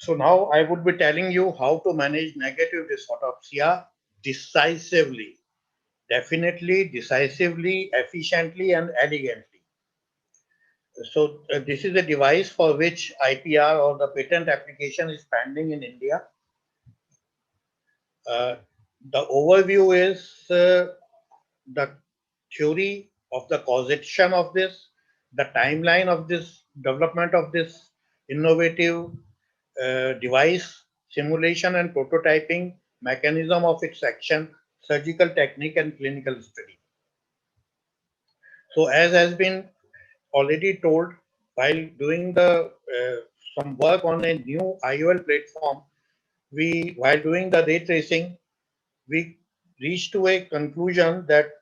So now I would be telling you how to manage negative dysphotopsia decisively. Definitely, decisively, efficiently, and elegantly. So this is a device for which IPR or the patent application is pending in India. Uh, the overview is the theory of the causation of this, the timeline of this development of this innovative device, simulation and prototyping, mechanism of its action, surgical technique, and clinical study. So, as has been already told, while doing the some work on a new IOL platform, while doing the ray tracing, we reached to a conclusion that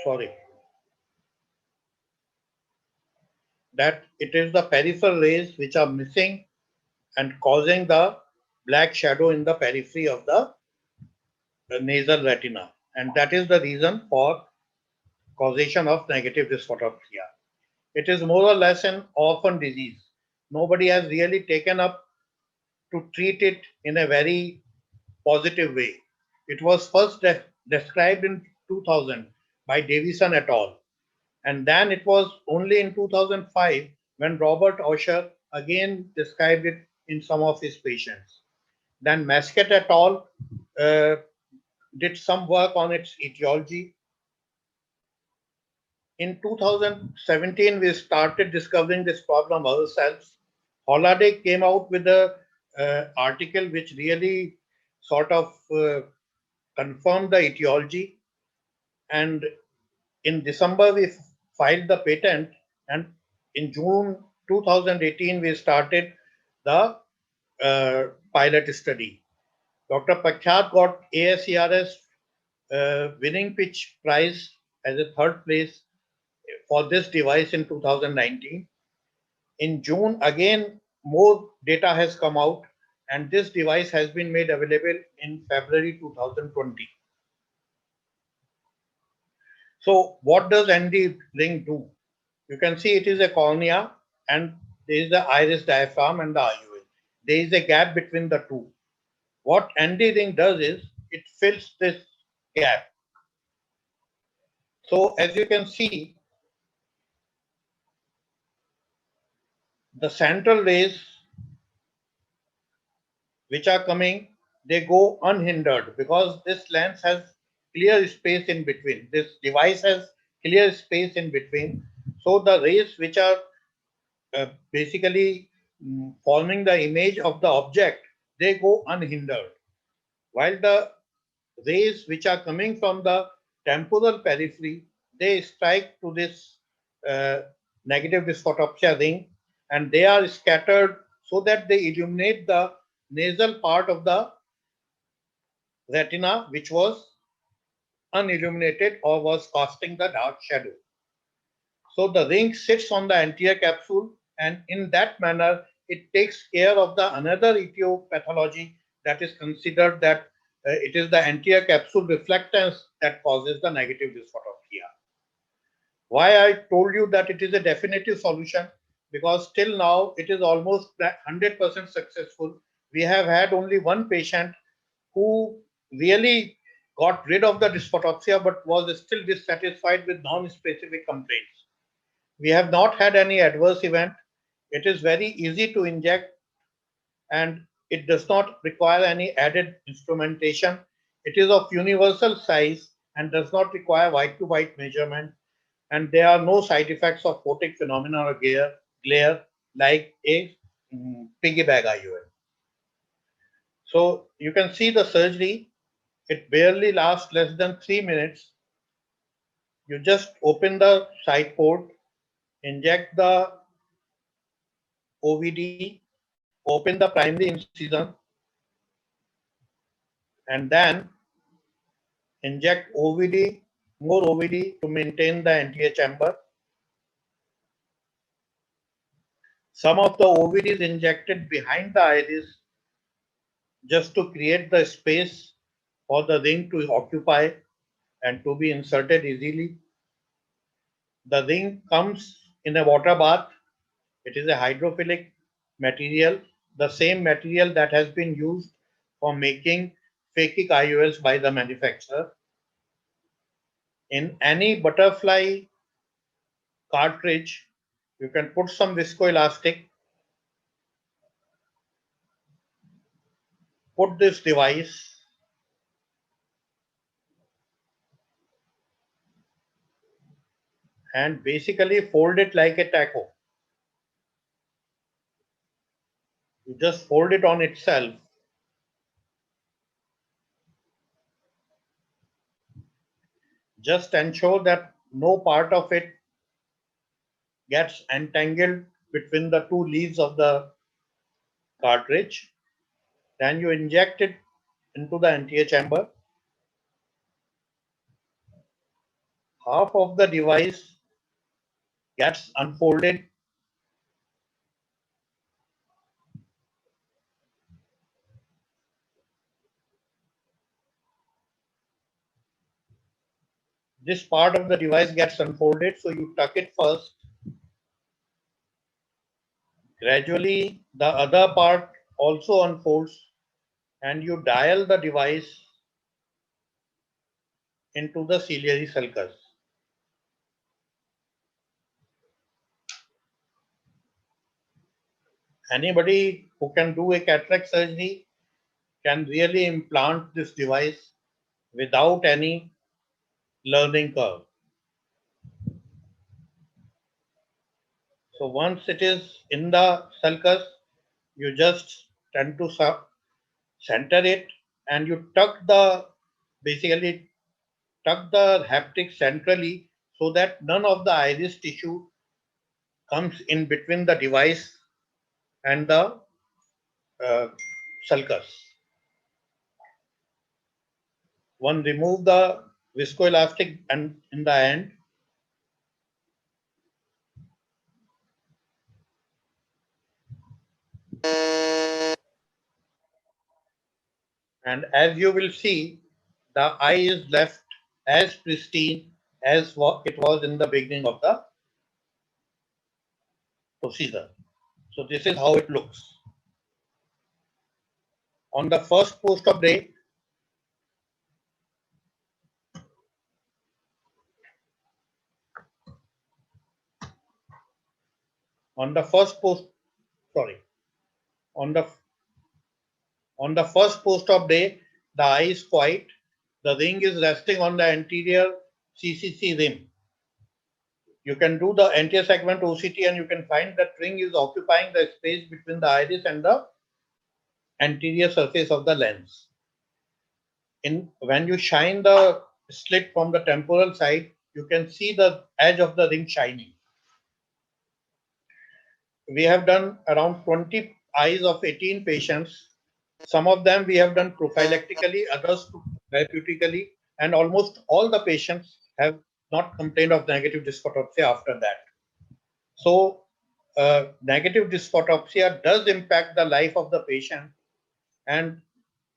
sorry that it is the peripheral rays which are missing and causing the black shadow in the periphery of the nasal retina, and that is the reason for causation of negative dysphotopsia. It is more or less an orphan disease. Nobody has really taken up to treat it in a very positive way. It was first described in 2000 by Davison et al. And then it was only in 2005 when Robert Osher again described it in some of his patients. Then Masket et al. Uh, did some work on its etiology. In 2017, we started discovering this problem ourselves. Holiday came out with a article which really sort of confirmed the etiology. And in December, we filed the patent, and in June 2018, we started the pilot study. Dr. Pakhat got ASCRS winning pitch prize as a third place for this device in 2019. In June, again, more data has come out, and this device has been made available in February 2020. So, what does ND ring do? You can see it is a cornea, and there is the iris diaphragm and the IOL. There is a gap between the two. What ND ring does is it fills this gap. So, as you can see, the central rays which are coming, they go unhindered because this lens has clear space in between. This device has clear space in between. So the rays which are basically forming the image of the object, they go unhindered. While the rays which are coming from the temporal periphery, they strike to this uh, negative dysphotopsia ring, and they are scattered so that they illuminate the nasal part of the retina, which was unilluminated or was casting the dark shadow. So the ring sits on the anterior capsule, and in that manner, it takes care of the another etiology that is considered that it is the anterior capsule reflectance that causes the negative dysphotopsia. Why I told you that it is a definitive solution? Because till now it is almost 100% successful. We have had only one patient who really got rid of the dysphotopsia but was still dissatisfied with non-specific complaints. We have not had any adverse event. It is very easy to inject, and it does not require any added instrumentation. It is of universal size and does not require white to white measurement, and there are no side effects of photic phenomena or glare like a piggy bag IOL. So you can see the surgery. It barely lasts less than 3 minutes. You just open the side port, inject the OVD, open the primary incision, and then inject OVD, more OVD to maintain the anterior chamber. Some of the OVD is injected behind the iris just to create the space for the ring to occupy and to be inserted easily. The ring comes in a water bath. It is a hydrophilic material, the same material that has been used for making phakic IOLs by the manufacturer. In any butterfly cartridge, you can put some viscoelastic, put this device, and basically fold it like a taco. You just fold it on itself. Just ensure that no part of it gets entangled between the two leaves of the cartridge. Then you inject it into the anterior chamber. Half of the device gets unfolded. This part of the device gets unfolded, so you tuck it first. Gradually, the other part also unfolds, and you dial the device into the ciliary sulcus. Anybody who can do a cataract surgery can really implant this device without any learning curve. So once it is in the sulcus, you just tend to center it, and you basically tuck the haptic centrally so that none of the iris tissue comes in between the device and the sulcus. One remove the viscoelastic and in the end, and as you will see, the eye is left as pristine as it was in the beginning of the procedure. So this is how it looks. On the first post-op day, on the first post, sorry, on the first post-op day, the eye is quiet. The ring is resting on the anterior CCC rim. You can do the anterior segment OCT and you can find that ring is occupying the space between the iris and the anterior surface of the lens. When you shine the slit from the temporal side, you can see the edge of the ring shining. We have done around 20 eyes of 18 patients. Some of them we have done prophylactically, others therapeutically, and almost all the patients have not complained of negative dysphotopsia after that. So, negative dysphotopsia does impact the life of the patient, and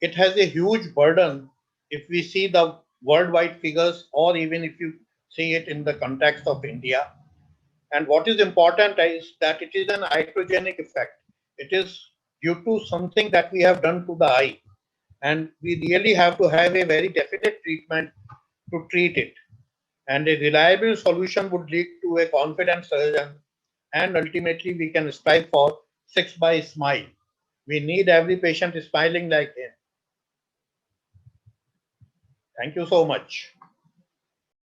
it has a huge burden if we see the worldwide figures, or even if you see it in the context of India. And what is important is that it is an iatrogenic effect. It is due to something that we have done to the eye. And we really have to have a very definite treatment to treat it. And a reliable solution would lead to a confident surgeon. And ultimately, we can strive for 6 by smile. We need every patient smiling like him. Thank you so much.